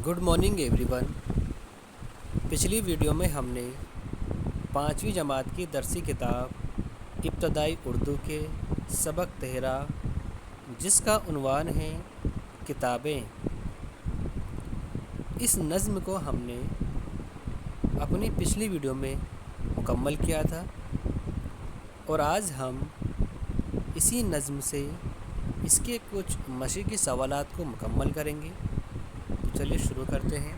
Good morning everyone. पिछली video में हमने 5वीं जमात की दरसी किताब इब्तदाई उर्दू के सबक तेहरा, जिसका उन्वान है किताबें, इस नज़्म को हमने अपनी पिछली वीडियो में मुकम्मल किया था और आज हम इसी नज़्म से इसके कुछ मशीकी सवालात को मुकम्मल करेंगे। तो चलिए शुरू करते हैं।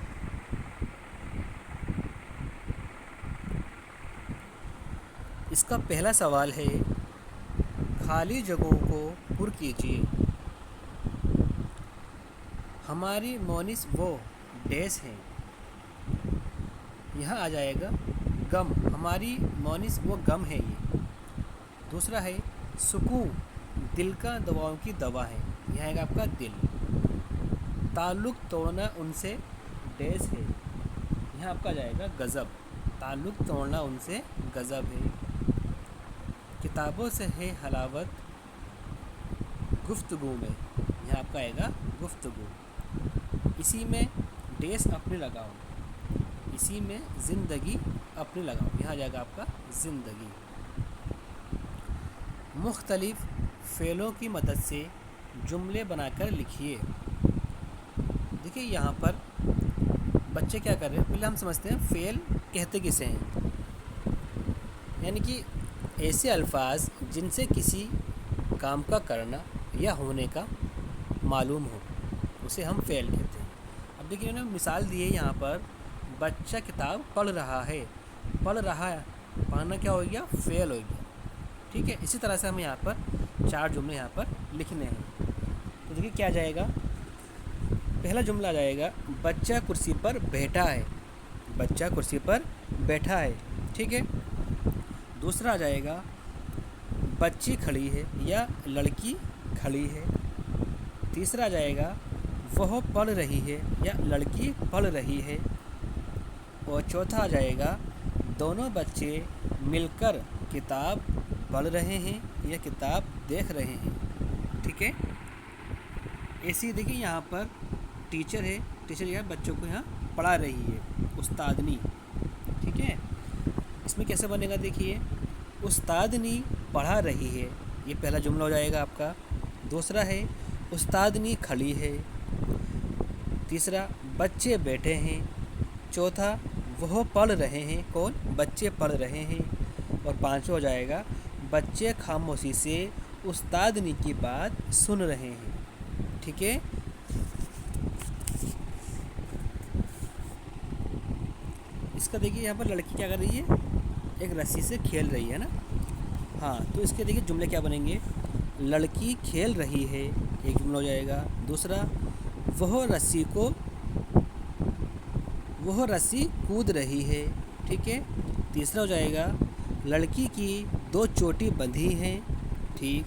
इसका पहला सवाल है, खाली जगहों को पुर कीजिए। हमारी मोनिस वो डैश हैं, यहाँ आ जाएगा गम। हमारी मोनिस वो गम है ये। दूसरा है सुकून, दिल का दवाओं की दवा है, यहाँ आएगा आपका दिल। ताल्लुक़ तोड़ना उनसे डैश है, यहाँ आपका जाएगा गज़ब। ताल्लुक़ तोड़ना उनसे गज़ब है। किताबों से है हलावत गुफ्तगू में, यहाँ आपका आएगा गुफ्तगू। इसी में डैश अपने लगाओ, इसी में ज़िंदगी अपने लगाओ, यहाँ जाएगा आपका ज़िंदगी। मुख्तलिफ़ फ़ेलों की मदद से जुमले बनाकर लिखिए। देखिए यहाँ पर बच्चे क्या कर रहे हैं, पहले हम समझते हैं फ़ेल कहते किसे हैं। यानी कि ऐसे अल्फाज जिनसे किसी काम का करना या होने का मालूम हो, उसे हम फ़ेल कहते हैं। अब देखिए ना, मिसाल दी है यहाँ पर, बच्चा किताब पढ़ रहा है। पढ़ रहा है, पढ़ना क्या हो गया, फ़ेल हो गया। ठीक है, इसी तरह से हमें यहाँ पर 4 जुमले यहाँ पर लिखने हैं। तो देखिए क्या जाएगा, पहला जुमला जाएगा बच्चा कुर्सी पर बैठा है। बच्चा कुर्सी पर बैठा है, ठीक है। दूसरा आ जाएगा बच्ची खड़ी है या लड़की खड़ी है। तीसरा आ जाएगा वह पढ़ रही है या लड़की पढ़ रही है। और चौथा आ जाएगा दोनों बच्चे मिलकर किताब पढ़ रहे हैं या किताब देख रहे हैं, ठीक है। ऐसी देखिए यहाँ पर टीचर है, टीचर यहाँ बच्चों को यहाँ पढ़ा रही है, उस्तादनी, ठीक है। इसमें कैसे बनेगा, देखिए उस्तादनी पढ़ा रही है, ये पहला जुमला हो जाएगा आपका। दूसरा है उस्तादनी खड़ी है। तीसरा बच्चे बैठे हैं। चौथा वह पढ़ रहे हैं, कौन, बच्चे पढ़ रहे हैं। और पांचवा हो जाएगा बच्चे खामोशी से उस्तादनी की बात सुन रहे हैं, ठीक है। इसका देखिए यहाँ पर लड़की क्या कर रही है, एक रस्सी से खेल रही है ना। हाँ, तो इसके देखिए जुमले क्या बनेंगे, लड़की खेल रही है, एक जुमला हो जाएगा। दूसरा वह रस्सी कूद रही है, ठीक है। तीसरा हो जाएगा लड़की की 2 चोटी बंधी हैं, ठीक।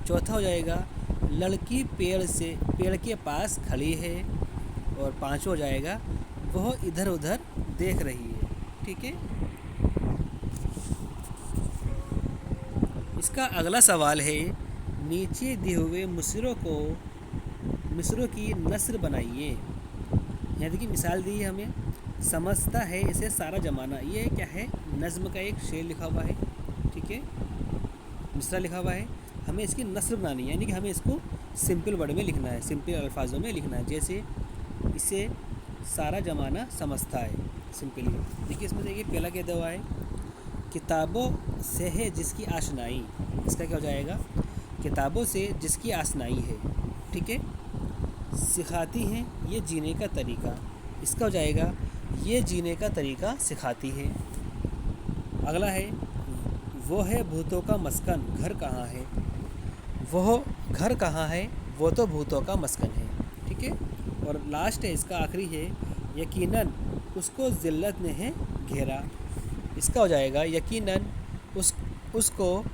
चौथा हो जाएगा लड़की पेड़ के पास खड़ी है। और पांचवा हो जाएगा वह इधर उधर देख रही है, ठीक है। इसका अगला सवाल है, नीचे दिए हुए मिसरों की नस्र बनाइए। यहाँ देखिए मिसाल दी है हमें, समझता है इसे सारा ज़माना, ये क्या है, नज़्म का एक शेर लिखा हुआ है, ठीक है, मिसरा लिखा हुआ है। हमें इसकी नस्र बनानी है, यानी कि हमें इसको सिंपल वर्ड में लिखना है, सिंपल अल्फाजों में लिखना है। जैसे इसे सारा ज़माना समझता है, सिंपली। देखिए इसमें देखिए पहला क्या दिया हुआ है, किताबों से है जिसकी आशनाई। इसका क्या हो जाएगा, किताबों से जिसकी आशनाई है, ठीक है। सिखाती हैं ये जीने का तरीका, इसका हो जाएगा ये जीने का तरीका सिखाती है। अगला है वो है भूतों का मस्कन, घर कहाँ है। वो घर कहाँ है, वो तो भूतों का मस्कन है, ठीक है। और लास्ट है, इसका आखिरी है, यकीनन उसको ज़िल्लत ने है घेरा। इसका हो जाएगा यकीनन उसको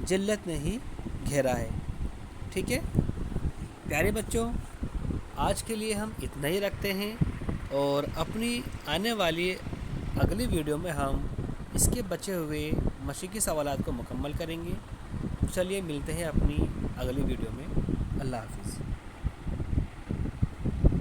जिल्लत ने ही घेरा है, ठीक है। प्यारे बच्चों, आज के लिए हम इतना ही रखते हैं और अपनी आने वाली अगली वीडियो में हम इसके बचे हुए मशीकी सवालात को मुकम्मल करेंगे। चलिए मिलते हैं अपनी अगली वीडियो में। अल्लाह हाफ़िज़।